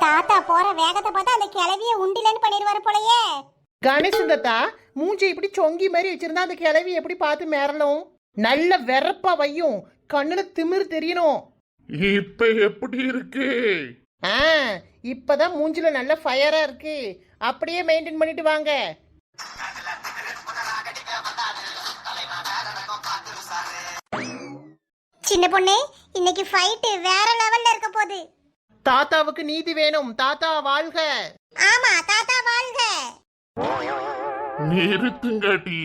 தாத்தா போற வேகத்தை பார்த்தா அந்த கிளவிய உண்டிலன்னு பண்ணிடுவாரு போலயே. கணேசன் தாத்தா மூஞ்சி இப்படி சொங்கி மாதிரி வச்சிருந்தா அந்த கிளவி எப்படி பார்த்து மேறலும்? நல்ல வெறப்பா வையும், கண்ணுல திமிரு தெரியணும். இப்ப எப்படி இருக்கு? ஆ, இப்பதான் மூஞ்சில நல்ல ஃபயரா இருக்கு. அப்படியே மெயின்டைன் பண்ணிட்டு வாங்க. சின்ன பொண்ணு, இன்னைக்கு ஃபைட் வேற லெவல்ல இருக்க போகுது. தாத்தாவுக்கு நீதி வேணும். தாத்தா வாழ்க. ஆமா, தாத்தா வாழ்க. நிறுத்துங்கடி.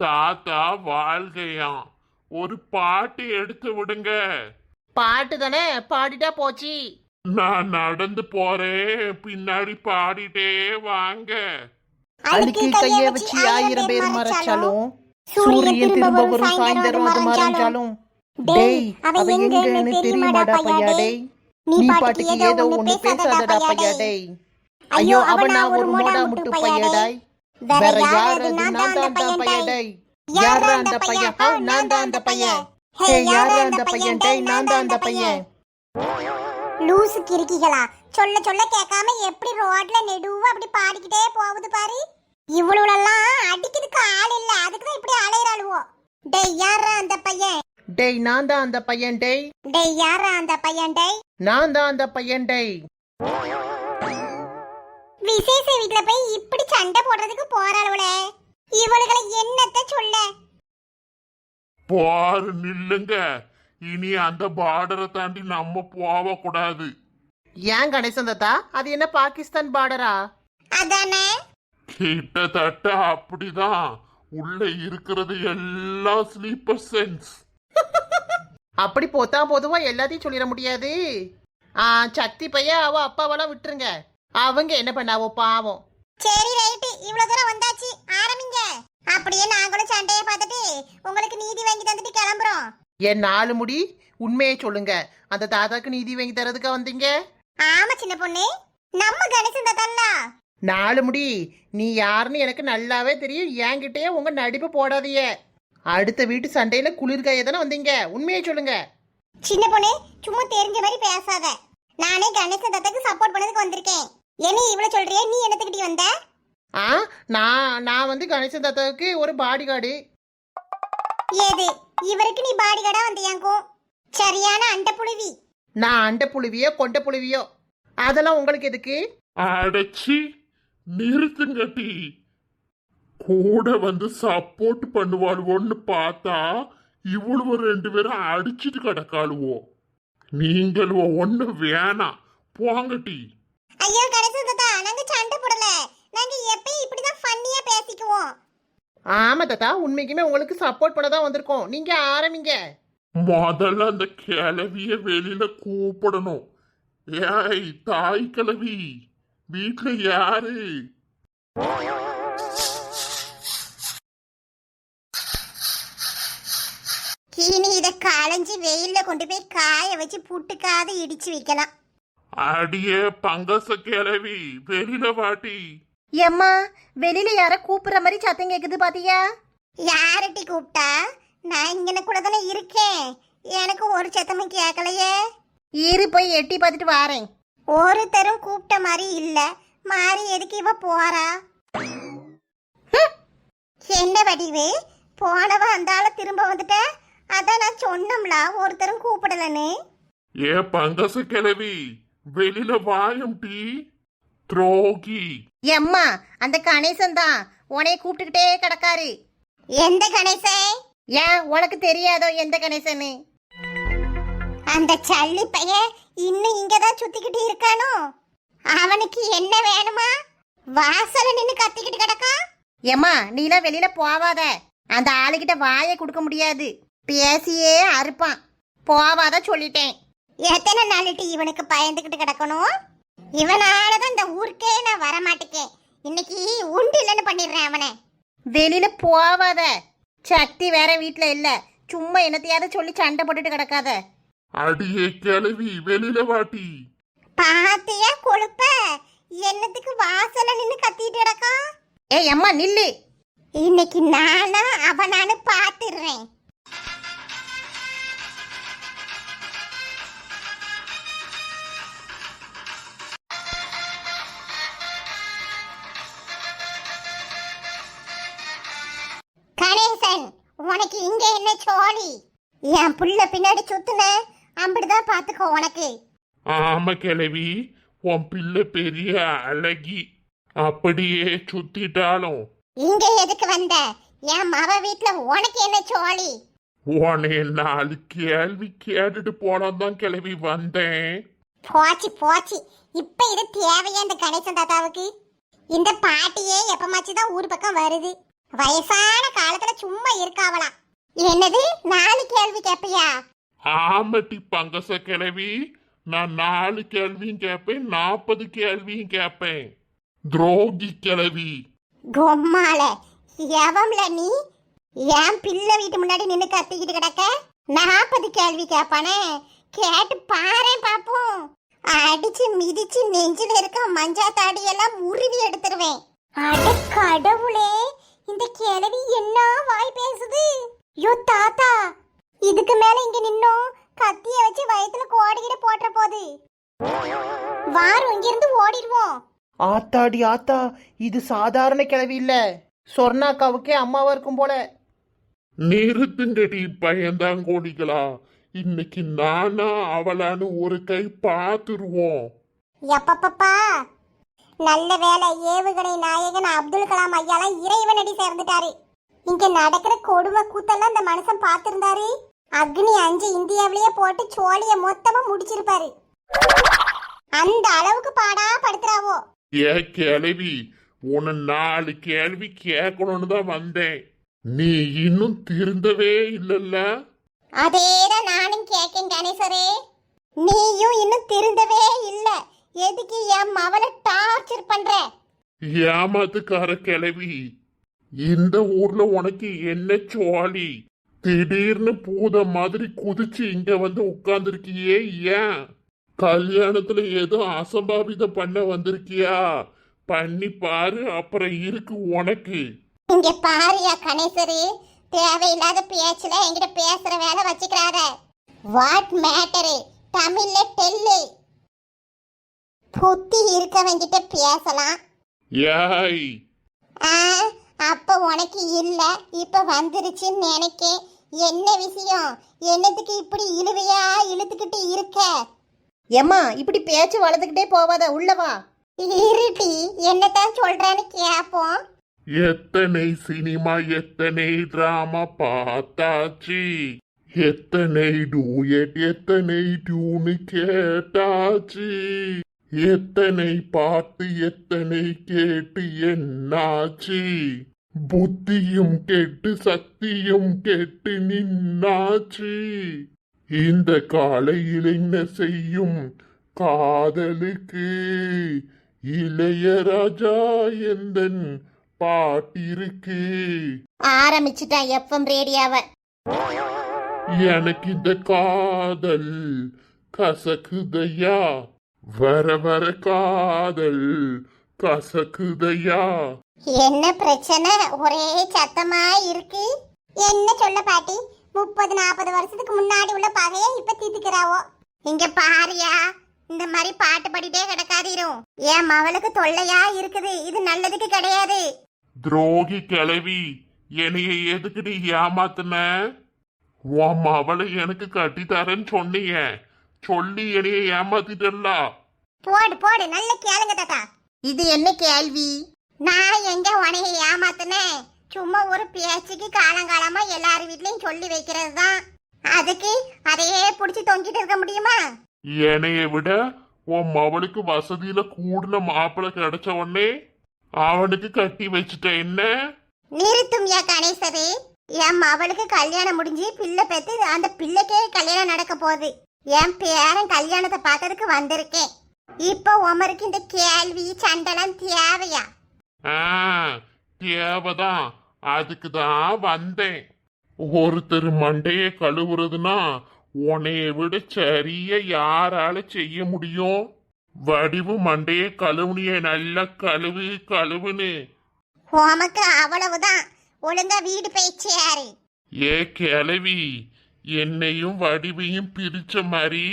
தாத்தா வாழ்கையாம். ஒரு பாட்டு எடுத்து விடுங்க. பாட்டு தானே, பாடிட்டா போச்சு. நான் நடந்து போறேன், பின்னாடி பாடிட்டே வாங்க. அழுக்கு கைய வச்சு 1000 பேர் மறைச்சாலும் சூரியன் திரும்ப வரும் சாயந்தரம் அது மறைஞ்சாலும். டேய், அவ எங்கன்னு தெரியுமாடா பையா? டேய், நீ பாட்டுக்கு ஏதோ ஒண்ணு பேசாதடா பையா. டேய், ஐயோ அவனா ஒரு மோடா முட்டு பையா. டேய், வேற யாரு? நான் தான் அந்த பையன். டேய், யாரா அந்த பையன்? நான் தான் அந்த பையன். ஹே, யாரா அந்த பையன்? டேய், நான் தான் அந்த பையன். லூசு கிறுக்கிகளா, சொல்ல சொல்ல கேட்காம எப்படி ரோட்ல நெடுவா அப்படி பாடிக்கிட்டே போகுது பாரு. இவ்வளவுலாம் அடிக்கிறதுக்கு ஆள் இல்ல, அதுக்குதான் இப்படி அலையறாளுவோ. டேய், யாரா அந்த பையன்? டேய், நான் தான் அந்த பையன். டேய், டேய், யாரா அந்த பையன்? டேய், நான் தான் அந்த பையன். டேய், விசேஷ வீட்ல போய் இப்படி சண்டை போடுறதுக்கு போறாளுவளே. இவளுகளை என்னத்த சொல்ல? பாரு, நில்லுங்க. இனி அந்த பார்டரை தாண்டி நம்ம போக கூடாது. ஏன் கணேசன் தாத்தா, அது என்ன பாகிஸ்தான் பார்டரா? அதானே, கிட்டத்தட்ட அப்படிதான். உள்ள இருக்கிறது எல்லாம் ஸ்லீப்பர் சென்ஸ். அப்படி போத்தா பொதுவா எல்லாத்தையும் சொல்லிட முடியாது. சக்தி பையன் அவ அப்பாவெல்லாம் விட்டுருங்க. அவங்க என்ன பண்ணாவோ பாவம். சரி ரைட்டு, இவ்வளவு தூரம் வந்தாச்சு, ஆரம்பிங்க. அப்படியே நாங்களும் சண்டையை பார்த்துட்டு உங்களுக்கு நீதி வாங்கி தந்துட்டு கிளம்புறோம். என் 4 முடி, உண்மையை சொல்லுங்க. அந்த தாத்தாக்கு நீதி வாங்கி தரதுக்கா வந்தீங்க? ஆமா சின்ன பொண்ணு, நம்ம கணேசன் தாத்தா. 4 முடி, நீ யாருன்னு எனக்கு நல்லாவே தெரியும். என்கிட்டயே உங்க நடிப்பு போடாதீங்க. அடுத்த வீட்டு சண்டையில குளிர்காய தானே வந்தீங்க. உண்மையை சொல்லுங்க. சின்ன பொண்ணு, சும்மா தெரிஞ்ச மாதிரி பேசாத. நானே கணேசன் தாத்தாக்கு சப்போர்ட் பண்ணதுக்கு வந்திருக்கேன். என்ன இவ்வளவு சொல்றியே? நீ என்னத்துக்கிட்டி வந்த? நான் வந்து கணேசன் தாத்தாவுக்கு ஒரு பாடி கார்டு. ஏது, இவருக்கு நீ பாடி கார்டா வந்தியாக்கும்? சரியான அண்ட புழுவி. நான் அண்ட புழுவியோ கொண்ட புழுவியோ அதெல்லாம் உங்களுக்கு எதுக்கு? அடைச்சி நிறுத்துங்கட்டி. கூட வந்து சப்போர்ட் பண்ணுவாளுவோன்னு பார்த்தா இவ்வளவு 2 பேரும் அடிச்சிட்டு கிடக்காளுவோ. நீங்களுவோ ஒண்ணு வேணாம், போங்கட்டி. ஐயோ கணேசன் தாத்தா, நாங்க சண்டை போடல. நாங்க எப்பயும் இப்படிதான் ஃபன்னியா பேசிக்குவோம். ஆமா தாத்தா, உண்மைக்குமே உங்களுக்கு சப்போர்ட் பண்ண தான் வந்திருக்கோம். நீங்க ஆரம்பிங்க. முதல்ல அந்த கிளவிய வெளியில கூப்பிடணும். ஏய் தாய் கிளவி, வீட்டுல யாரு? இனி இத காலஞ்சி வெயில்ல கொண்டு போய் காய வச்சு புட்டுக்காத இடிச்சு வைக்கலாம். அடியே பங்கச கிளவி, வெளியில வாட்டி. எம்மா, வெளியில யார கூப்பிடுற மாதிரி சத்தம் கேக்குது பாத்தியா? யாரட்டி கூப்பிட்டா? நான் இங்கன கூட தானே இருக்கேன். எனக்கு ஒரு சத்தமும் கேட்கலையே. இரு, போய் எட்டி பார்த்துட்டு வாரேன். ஒருத்தரும் கூப்பிட்ட மாதிரி இல்ல. மாறி எதுக்கு இவ போறா? என்ன வடிவு, போனவ அந்தால திரும்ப வந்துட்ட. அதான் நான் சொன்னோம்ல, ஒருத்தரும் கூப்பிடலன்னு. ஏ பங்கச கிளவி, வெளியில வாயும் டீ. துரோகி. எம்மா, அந்த கணேசன் தான் உனைய கூப்பிட்டுக்கிட்டே கிடக்காரு. எந்த கணேசன்? ஏன் உனக்கு தெரியாதோ எந்த கணேசன்னு? அந்த சல்லி பையன் இன்னும் இங்கதான் சுத்திக்கிட்டு இருக்கானோ? அவனுக்கு என்ன வேணுமா? வாசல்ல நின்னு கத்திக்கிட்டு கிடக்கா. எம்மா, நீலாம் வெளியில போவாத. அந்த ஆளுகிட்ட வாயை கொடுக்க முடியாது, பேசியே அறுப்பான். போவாத சொல்லிட்டேன். எத்தனை நாளிட்டு இவனுக்கு பயந்துகிட்டு கிடக்கணும்? இவனாலதான் இந்த ஊருக்கே நான் வரமாட்டேக்கேன். இன்னைக்கு உண்டு இல்லைன்னு பண்ணிடுறேன் அவனை. வெளியில போவாத. சக்தி வேற வீட்டுல இல்ல. சும்மா என்னத்தையாவது சொல்லி சண்டை போட்டுட்டு கிடக்காத. அடியே கிளவி, வெளியில வாட்டி. பாத்தியா கொழுப்ப? என்னத்துக்கு வாசல்ல நின்னு கத்திட்டு கிடக்கா? ஏய் அம்மா, நில்லு. இன்னைக்கு நானா அவனானு பாத்துடுறேன். உனக்கு இங்க என்ன சோழி? என் புள்ள பின்னாடி சுத்துன அப்படிதான் பாத்துக்கோ உனக்கு. ஆமா கிழவி, உன் பிள்ளை பெரிய அழகி. அப்படியே சுத்திட்டாலும் இங்க எதுக்கு வந்த? என் மவ வீட்டுல உனக்கு என்ன சோழி? உன்னைய 4 கேள்வி கேட்டுட்டு போலாம் தான் கிளவி வந்தேன். போச்சு போச்சு. இப்ப இது தேவையா இந்த கணேசன் தாத்தாவுக்கு? இந்த பாட்டியே எப்பமாச்சுதான் ஊர் பக்கம் வருது. வயசான காலத்துல சும்மா இருக்காவலாம். என்னது 4 கேள்வி கேப்பியா? ஆமட்டி பங்கச கிளவி, நான் 4 கேள்வியும் கேட்பேன், 40 கேள்வியும் கேட்பேன். துரோகி கிளவி. கொம்மால எவம்ல நீ? என் பிள்ளை வீட்டு முன்னாடி நின்னு கத்திக்கிட்டு கிடக்க 40 கேள்வி கேட்பானே? கேட்டு பாரேன் பாப்போம். அடிச்சு மிதிச்சு நெஞ்சில இருக்க மஞ்சா தாடியெல்லாம் உருவி எடுத்துருவேன். அட கடவுளே, இந்த கிழவி என்ன வாய் பேசுது! யோ தாத்தா, இதுக்கு மேல இங்க நின்னோம் கத்திய வச்சு வயித்துல கோடிக்கிட போட்டுற போது. வாரும் இங்கிருந்து ஓடிடுவோம். ஆத்தாடி ஆத்தா, இது சாதாரண கிழவி இல்ல, சொர்ணாக்காவுக்கே அம்மாவா இருக்கும் போல. நிறுத்துங்கடி பயந்தாங்கோடிகளா, இன்னைக்கு நானா அவளான்னு ஒரு கை பார்த்துருவோம். எப்பப்பப்பா, நல்ல வேலை ஏவுகணை நாயகன் அப்துல் கலாம் ஐயாலாம் இறைவனடி சேர்ந்துட்டாரு. இங்க நடக்கிற கொடுமை கூத்தெல்லாம் இந்த மனுஷன் பார்த்திருந்தாரு. அக்னி 5 இந்தியாவிலேயே போட்டு சோழிய மொத்தமா முடிச்சிருப்பாரு. அந்த அளவுக்கு பாடா படுத்துறாவோ. ஏ கிளவி, உன்னை 4 கேள்வி கேட்கணும்னு தான் வந்தேன். நீ இன்னும் திருந்தவே இல்லல்ல? அதேதான் நானும் கேட்கேன் கணேசரே. நீயும் இன்னும் திருந்தவே இல்ல. எதுக்கு என் மவளை டார்ச்சர் பண்ற? ஏமாத்துக்கார கிளவி, இந்த ஊர்ல உனக்கு என்ன சோழி? திடீர்னு பூத மாதிரி குதிச்சு இங்க வந்து உட்கார்ந்துருக்கியே, ஏன்? கல்யாணத்துல ஏதோ அசம்பாவிதம் பண்ண வந்திருக்கியா? பண்ணி பாரு, அப்புறம் இருக்கு உனக்கு. இங்க பாரியா கணேசரே, தேவையில்லாத பேச்சுல என்கிட்ட பேசுற வேலை வச்சுக்கிறாத. வாட் மேட்டரு தமிழ்ல டெல்லு. புத்தி இருக்கவங்கிட்ட பேசலாம். ஏய், அப்ப உனக்கு இல்ல, இப்ப வந்துருச்சுன்னு நினைக்கேன். என்ன விஷயம்? என்னத்துக்கு இப்படி இழுவையா இழுத்துக்கிட்டு இருக்க? ஏம்மா இப்படி பேச்சு வளர்த்துக்கிட்டே போவாத, உள்ளவா. இருட்டி, என்னத்தான் சொல்றான்னு கேப்போம். எத்தனை சினிமா எத்தனை டிராமா பார்த்தாச்சு, எத்தனை டூயட் எத்தனை டியூனு கேட்டாச்சு, எத்தனை பாட்டு எத்தனை கேட்டு என்னாச்சு, புத்தியும் கெட்டு சக்தியும் கெட்டு நின்னாச்சு. இந்த காலையில் என்ன செய்யும் காதலுக்கு இளையராஜா எந்தன் பாட்டிருக்கு. ஆரம்பிச்சுட்டா எஃப்எம் ரேடியோவை. எனக்கு இந்த காதல் கசக்குதையா, வர வர காதல் கசக்குதையா. என்ன பிரச்சனை? ஒரே சத்தமா இருக்கு. என்ன சொல்ல பாட்டி? 30-40 வருஷத்துக்கு முன்னாடி உள்ள பகையை இப்ப தீத்துக்கிறாவோ. இங்க பாரியா, இந்த மாதிரி பாட்டு பாடிட்டே கிடக்காதீரும். என் மவளுக்கு தொல்லையா இருக்குது. இது நல்லதுக்கு கிடையாது. துரோகி கிளவி, என்னைய எதுக்குடி ஏமாத்துன? உன் மவளை எனக்கு கட்டித்தரேன்னு சொன்னீங்க, சொல்லி என்னைய ஏமாத்திட்டல்ல. போடு போடு, நல்ல கேளுங்க தாத்தா. இது என்ன கேள்வி? நான் எங்க உனைய ஏமாத்துனேன்? சும்மா ஒரு பேச்சுக்கு காலங்காலமா எல்லார் வீட்லயும் சொல்லி வைக்கிறது தான். அதுக்கு அதையே புடிச்சு தொங்கிட்டு இருக்க முடியுமா? என்னைய விட உன் மவளுக்கு வசதியில கூடுன மாப்பிள்ளை கிடைச்ச உடனே அவனுக்கு கட்டி வச்சுட்ட. என்ன நிறுத்தும் யா கணேசரே. என் மவளுக்கு கல்யாணம் முடிஞ்சு பிள்ளை பெத்து அந்த பிள்ளைக்கே கல்யாணம் நடக்க போகுது. என் பேரன் கல்யாணத்தை பார்க்கறதுக்கு வந்திருக்கேன். இப்போ உமருக்கு இந்த கேள்வி சண்டெல்லாம் தேவையா? தேவைதான், அதுக்கு தான் வந்தேன். ஒருத்தர் மண்டைய கழுவுறதுனா உன்னைய விட சரிய யாரால செய்ய முடியும்? வடிவு மண்டைய கழுவுனிய நல்லா கழுவு கழுவுன்னு. உமக்கு அவ்வளவுதான். ஒழுங்கா வீடு பேச்சியாரு. ஏ கிளவி, என்னையும் வடிவையும் பிரிச்ச மாதிரி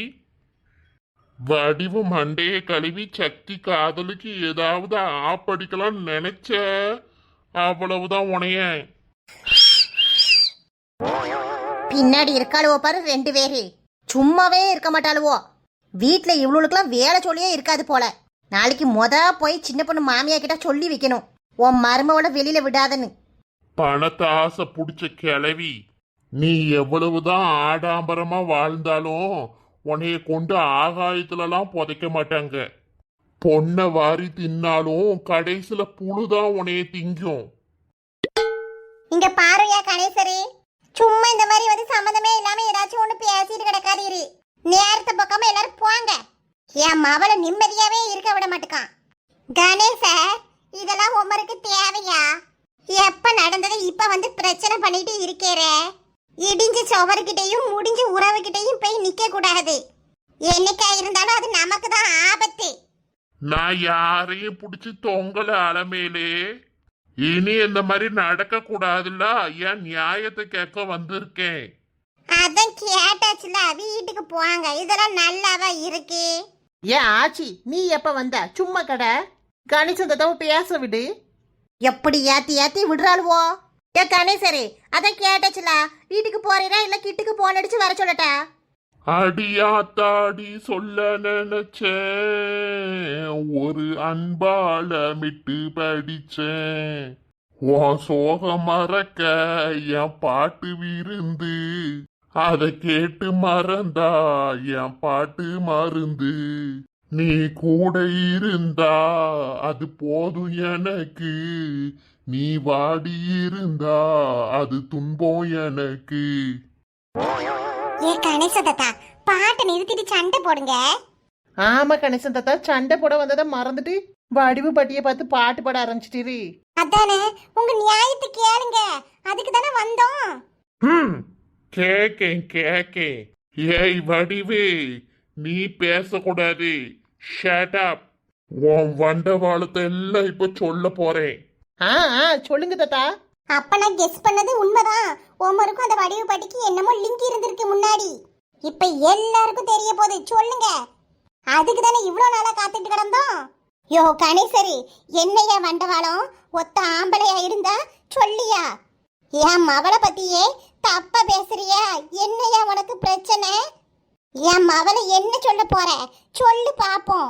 வடிவு மண்டைய கழுவி சக்தி காதலுக்கு ஏதாவது ஆப்படிக்கலாம் நினைச்ச, அவ்வளவுதான் உனைய. பின்னாடி இருக்காளுவோ பாரு 2 பேரு, சும்மாவே இருக்க மாட்டாளுவோ. வீட்டுல இவ்வளவுக்குலாம் வேலை சொல்லியே இருக்காது போல. நாளைக்கு போய் சின்ன பொண்ணு மாமியா கிட்ட சொல்லி வைக்கணும், உன் மருமவோட வெளியில விடாதன்னு. பணத்தை ஆசை புடிச்ச கிளவி, நீ எவ்வளவுதான் ஆடம்பரமா வாழ்ந்தாலும் உன்னைய கொண்டு ஆகாயத்துலலாம் புதைக்க மாட்டாங்க. பொண்ணை வாரி தின்னாலும் கடைசியில புழுதான் உன்னைய திங்கும். இங்க பாருயா கணேசரே, சும்மா இந்த மாதிரி வந்து சம்மந்தமே இல்லாம ஏதாச்சும் ஒண்ணு பேசிட்டு கிடக்காதீரு. நேரத்தை பக்கமா எல்லாரும் போங்க. என் மவளை நிம்மதியாவே இருக்க விட மாட்டுக்கான். கணேச, இதெல்லாம் உமருக்கு தேவையா? எப்ப நடந்ததை இப்ப வந்து பிரச்சனை பண்ணிட்டு இருக்கேற. இடிஞ்ச சுவர்கிட்டையும் முடிஞ்ச உறவுகிட்டையும் போய் நிக்க கூடாது. என்னைக்கா இருந்தாலும் அது நமக்கு தான் ஆபத்து. நான் யாரையும் பிடிச்சி தொங்கல அலமேலே. இனி இந்த மாதிரி நடக்க கூடாதுல்ல, ஏன் நியாயத்தை கேட்க வந்திருக்கேன். அதான் கேட்டாச்சுல, வீட்டுக்கு போவாங்க. இதெல்லாம் நல்லாவா இருக்கு? ஏன் ஆச்சி, நீ எப்ப வந்த? சும்மா கடை கணேசன் தாத்தாவை பேச விடு. எப்படி ஏத்தி ஏத்தி விடுறாளுவோ? ஏ கணேசரே, அதான் கேட்டாச்சுல, வீட்டுக்கு போறீரா இல்ல கிட்டுக்கு போன் அடிச்சு வர சொல்லட்டா? அடியாத்தாடி சொல்ல நினைச்சேன், ஒரு அன்பால மிட்டு படிச்சேன். உன் சோக மறக்க என் பாட்டு விருந்து, அதை கேட்டு மறந்தா என் பாட்டு மருந்து. நீ கூட இருந்தா அது போதும் எனக்கு, நீ வாடி இருந்தா அது துன்பம் எனக்கு. ஏ கணேச தாத்தா, பாட்டை நிறுத்திட்டு சண்டை போடுங்க. ஆமா கணேசன் தாத்தா, சண்டை போட வந்ததை மறந்துட்டு வடிவு பட்டியை பார்த்து பாட்டு பாட ஆரம்பிச்சிட்டீரு. அதானே, உங்க நியாயத்தை கேளுங்க, அதுக்கு தானே வந்தோம். கேக்கேன். ஏய் வடிவு, நீ பேசக்கூடாது. Shut up. உன் வண்டவாளத்தை எல்லாம் இப்ப சொல்ல போறேன். சொல்லுங்க தாத்தா. அப்ப நான் கெஸ் பண்ணது உண்மைதான். ஒவ்வொருக்கும் அந்த வடிவு பாட்டிக்கு என்னமோ லிங்க் இருந்திருக்கு முன்னாடி. இப்ப எல்லாருக்கும் தெரிய போகுது, சொல்லுங்க. அதுக்கு தானே இவ்வளவு நாளா காத்துட்டு கிடந்தோம். யோ கணேசரி, என்னையா வண்டவாளம்? ஒத்த ஆம்பளையா இருந்தா சொல்லியா? என் மவளை பத்தியே தப்பா பேசுறியா? என்னையா உனக்கு பிரச்சனை? என் மவளை என்ன சொல்ல போற? சொல்லு பாப்போம்.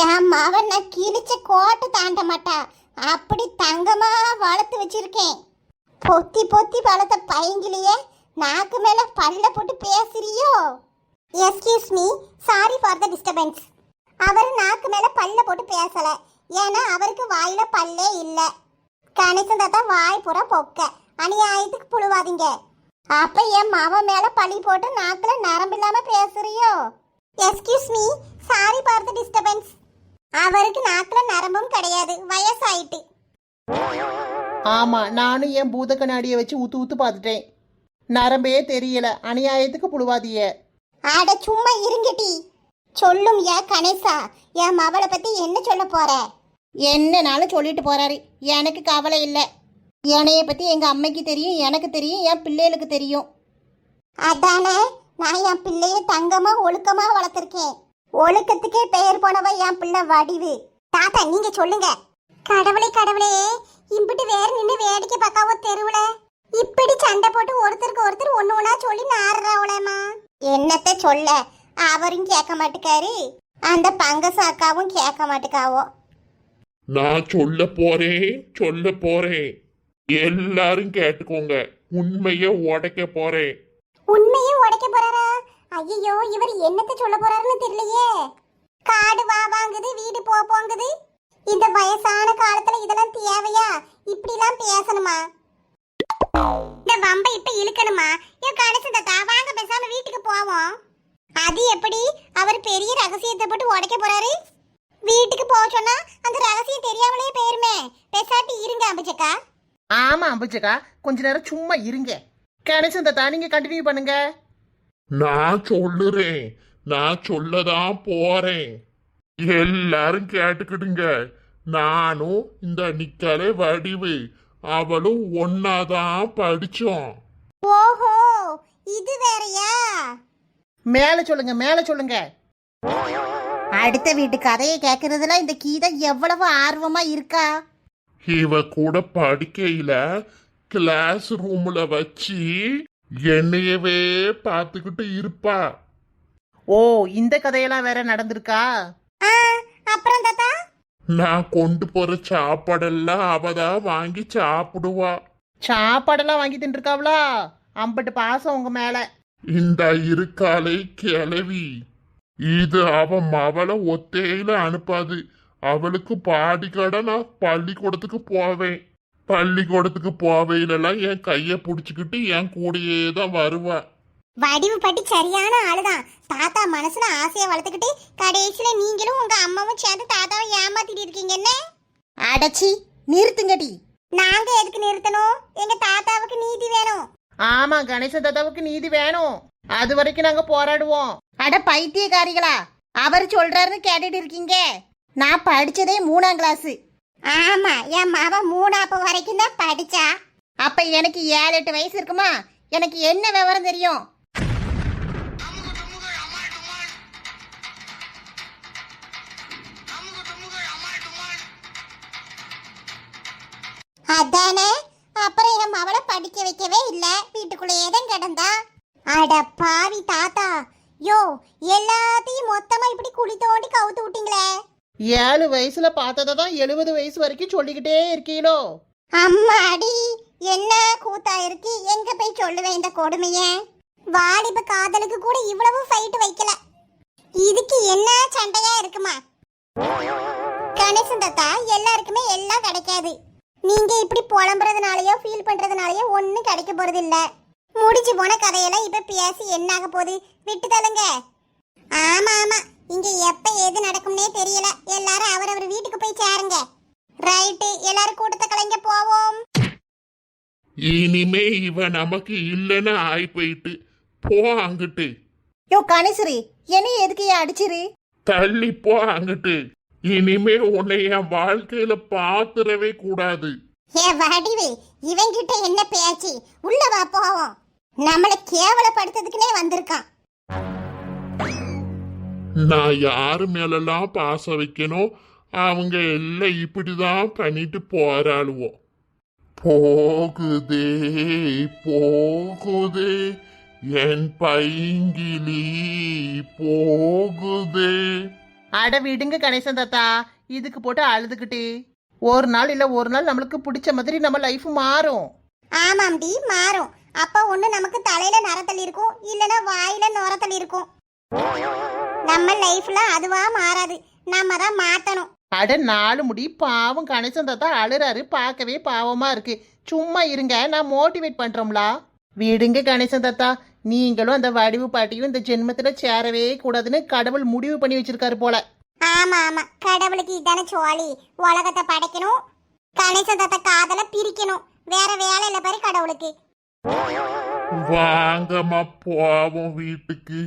என் மவன் நான் கிழிச்ச கோட்டை தாண்ட மாட்டா, அப்படி தங்கமா வளர்த்து வச்சிருக்கேன். பொத்தி பொத்தி வளர்த்த பையங்கிலேயே நாக்கு மேல பல்ல போட்டு பேசுறியோ? Excuse me, sorry for the disturbance. அவர் நாக்கு மேல பல்ல போட்டு பேசல, ஏன்னா அவருக்கு வாயில பல்லே இல்ல. கணேசன் தாத்தா வாய் பூரா பொக்க, அநியாயத்துக்கு புழுவாதீங்க. அப்ப என் மாவ மேல பழி போட்டு நாக்குல நரம்பு இல்லாம பேசுறியோ? Excuse me, sorry for the disturbance. அவருக்கு நாக்குல நரம்பும் கிடையாது, வயசாயிட்டு. ஆமா, நானும் என் பூத கண்ணாடியை வச்சு ஊத்து ஊத்து பார்த்துட்டேன், நரம்பே தெரியல. அநியாயத்துக்கு புழுவாதிய. ஆட சும்மா இருங்கட்டி. சொல்லும் யா கணேசா, என் மவளை பத்தி என்ன சொல்ல போற? என்னனாலும் சொல்லிட்டு போறாரு, எனக்கு கவலை இல்லை. என்னைய பத்தி எங்க அம்மைக்கு தெரியும், எனக்கு தெரியும், என் பிள்ளைகளுக்கு தெரியும். அதானே, நான் என் பிள்ளைய தங்கமா ஒழுக்கமா வளர்த்திருக்கேன். ஒழுக்கத்துக்கே பெயர் போனவ என் பிள்ளை வடிவு. தாத்தா நீங்க சொல்லுங்க. கடவுளே கடவுளே, இம்பிட்டு வேற நின்று வேடிக்கை பார்க்காவோ தெருவுல. இப்படி சண்டை போட்டு ஒருத்தருக்கு ஒருத்தர் ஒண்ணு ஒண்ணா சொல்லி நாடுறாவளேமா. என்னத்த சொல்ல, அவரும் கேட்க மாட்டுக்காரு, அந்த பங்கசாக்காவும் கேட்க மாட்டுக்காவோ. நான் சொல்ல போறேன். எல்லாரும் கேட்டுக்கோங்க, உண்மையை உடைக்க போறேன். உண்மையும் உடைக்க போறாரா? ஐயோ, இவர் என்னத்த சொல்ல போறாருன்னு தெரியலையே. காடு வா வாங்குது, வீடு போங்குது. இந்த வயசான காலத்துல இதெல்லாம் தேவையா? இப்படிலாம் பேசணுமா? இந்த வம்பை இப்ப இழுக்கணுமா? என் கணேசன் தாத்தா, வாங்க பேசாம வீட்டுக்கு போவோம். அது எப்படி? அவர் பெரிய ரகசியத்தை போட்டு உடைக்க போறாரு. வீட்டுக்கு போக சொன்னா அந்த ரகசியம் தெரியாமலே போயிருமே. பேசாட்டி இருங்க அம்பிச்சக்கா. ஆமா அம்புச்சக்கா, கொஞ்ச நேரம் சும்மா இருங்க. கணேசன் தாத்தா, நீங்க கண்டினியூ பண்ணுங்க. நான் சொல்லதான் போறேன். எல்லாரும் கேட்டுக்கிடுங்க. நானும் இந்த நிக்கலை வடிவு அவளும் ஒன்னாதான் படிச்சோம். ஓஹோ, இது வேறயா? மேல சொல்லுங்க. அடுத்த வீட்டு கதையை கேட்கறதுல இந்த கீதா எவ்வளவு ஆர்வமா இருக்கா. இவ கூட படிக்கையில கிளாஸ் ரூம்ல வச்சு என்னையவே பார்த்துக்கிட்டு இருப்பா. ஓ, இந்த கதையெல்லாம் வேற நடந்திருக்கா? ஆ, அப்புறம் தாத்தா நான் கொண்டு போற சாப்பாடெல்லாம் அவதான் வாங்கி சாப்பிடுவா. சாப்பாடெல்லாம் வாங்கி தின்றுருக்காவளா? அம்பட்டு பாசம் உங்க மேல. இந்த இருக்காலை கிளவி இது அவ மவளை ஒத்தையில அனுப்பாது. அவளுக்கு பாடிக்கடை நான் பள்ளிக்கூடத்துக்கு போவேன். பள்ளிக்கூடத்துக்கு போவையிலெல்லாம் என் கைய புடிச்சுக்கிட்டு என் கூடயே தான் வருவா. வடிவு பட்டி சரியான ஆளுதான். தாத்தா மனசுல ஆசையை வளர்த்துக்கிட்டு கடைசியில நீங்களும் உங்க அம்மாவும் சேர்ந்து தாத்தாவை ஏமாத்திட்டு இருக்கீங்க என்ன? அடச்சி, நிறுத்துங்கடி. நாங்க எதுக்கு நிறுத்தணும்? எங்க தாத்தாவுக்கு நீதி வேணும். ஆமா, கணேசன் தாத்தாவுக்கு நீதி வேணும். அது வரைக்கும் நாங்க போராடுவோம். அட பைத்தியக்காரிகளா, அவர் சொல்றாருன்னு கேட்டுட்டு இருக்கீங்க. நான் படிச்சதே 3ஆம் கிளாஸ். ஆமா, என் மாவ 3ஆப்பு வரைக்கும் தான் படிச்சா. அப்ப எனக்கு 7-8 வயசு இருக்குமா? எனக்கு என்ன விவரம் தெரியும்? அதானே, அப்புறம் என் மவளை படிக்க வைக்கவே இல்ல, வீட்டுக்குள்ளேயே தான் கிடந்தா. அட பாவி தாத்தா, யோ எல்லாத்தையும் மொத்தமா இப்படி குழி தோண்டி கவுத்து விட்டீங்களே. 7 வயசுல பார்த்ததை தான் 70 வயசு வரைக்கும் சொல்லிக்கிட்டே இருக்கீங்களோ? அம்மாடி, என்ன கூத்தா இருக்கு. எங்க போய் சொல்லுவேன் இந்த கொடுமைய? வாலிப காதலுக்கு கூட இவ்வளவு ஃபைட் வைக்கல. இதுக்கு என்ன சண்டையா இருக்குமா? கணேசன் தாத்தா, எல்லாருக்குமே எல்லாம் கிடைக்காது. நீங்க இப்படி புலம்புறதுனாலயோ ஃபீல் பண்றதுனாலயோ ஒன்னும் கிடைக்க போறது இல்ல. முடிஞ்சு போன கதையெல்லாம் இப்ப பேசி என்ன ஆக போகுது? விட்டு தள்ளுங்க. ஆமா ஆமா, இங்க எப்ப எது நடக்கும்னே தெரியல. எல்லாரும் அவரவர் வீட்டுக்கு போய் சேருங்க. ரைட்டு, எல்லாரும் கூட்டத்தை கலைங்க போவோம். இனிமே இவ நமக்கு இல்லைன்னு ஆயி போயிட்டு போ அங்கிட்டு. யோ கணேசரி, என்ன எதுக்கு ஏன் அடிச்சிரு? தள்ளி போ அங்கிட்டு. இனிமே உன்னை என் வாழ்க்கையில பாத்துறவே கூடாது. ஏ வடிவே, இவங்கிட்ட என்ன பேச்சு? உள்ள வா போவோம். நம்மள கேவலப்படுத்துறதுக்குனே வந்திருக்கான். நான் யாரு மேலெல்லாம் பாசம் வைக்கணும் அவங்க எல்லாம் இப்படிதான் பண்ணிட்டு போறாளுவோம். போகுதே போகுதே என் பைங்கிலி போகுதே. அட விடுங்க கணேசன் தாத்தா, இதுக்கு போட்டு அழுதுகிட்டு. ஒரு நாள் இல்ல ஒரு நாள் நம்மளுக்கு பிடிச்ச மாதிரி நம்ம லைஃப் மாறும். ஆமாம்டி, மாறும். அப்ப ஒண்ணு நமக்கு தலையில நரத்தல் இருக்கும், இல்லனா வாயில நுரத்தல் இருக்கும். நம்ம லைஃப்ல அதுவா மாறாது, நம்ம தான் மாத்தணும். அட 4 முடி பாவம் கணேசன் தாத்தா அழுறாரு, பார்க்கவே பாவமா இருக்கு. சும்மா இருங்க, நான் மோட்டிவேட் பண்றோம்லா. விடுங்க கணேசன் தாத்தா, நீங்களும் அந்த வடிவு பாட்டியும் இந்த ஜென்மத்துல சேரவே கூடாதுன்னு கடவுள் முடிவு பண்ணி வச்சிருக்காரு போல. ஆமா ஆமா, கடவுளுக்கு இதான சோழி. உலகத்தை படைக்கணும், கணேசன் தாத்தா காதல பிரிக்கணும். வேற வேலை இல்ல பாரு கடவுளுக்கு. வாங்கம்மா போவோம் வீட்டுக்கு.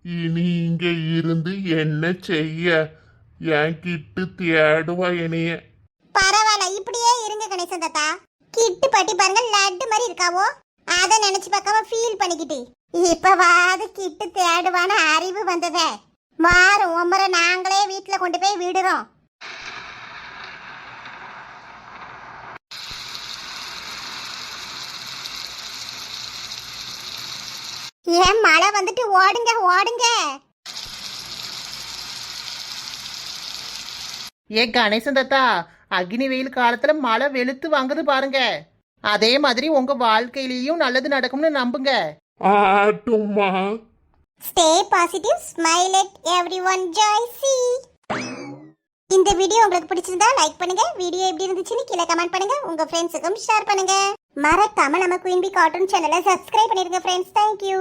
இனி இங்க இருந்து என்ன செய்ய? என் கிட்டு தேடுவா என்னைய. பரவாயில்ல, இப்படியே இருங்க கணேசன் தாத்தா. கிட்டு பட்டி பாருங்க, லட்டு மாதிரி இருக்காவோ. அத நினைச்சு பார்க்காம ஃபீல் பண்ணிக்கிட்டு இப்பவாது கிட்டு தேடுவான அறிவு வந்ததே. மாறும் உமரை நாங்களே வீட்டுல கொண்டு போய் விடுறோம். ஏன் மழை வந்துட்டு? ஓடுங்க ஓடுங்க. ஏன் கணேசன் தாத்தா, அக்னி வெயில் காலத்துல மழை வெளுத்து வாங்குது பாருங்க. அதே மாதிரி உங்க வாழ்க்கையிலயும் நல்லது நடக்கும்னு நம்புங்க. ஆட்டும்மா. Stay positive, smile at everyone, joy see. இந்த வீடியோ உங்களுக்கு பிடிச்சிருந்தா லைக் பண்ணுங்க. வீடியோ எப்படி இருந்துச்சுன்னு கீழே கமெண்ட் பண்ணுங்க. உங்க ஃப்ரெண்ட்ஸுக்கும் ஷேர் பண்ணுங்க. மறக்காம நம்ம குயின் பி கார்ட்டூன் சேனலை சப்ஸ்கிரைப் பண்ணிருங்க ஃப்ரெண்ட்ஸ். தேங்க்யூ.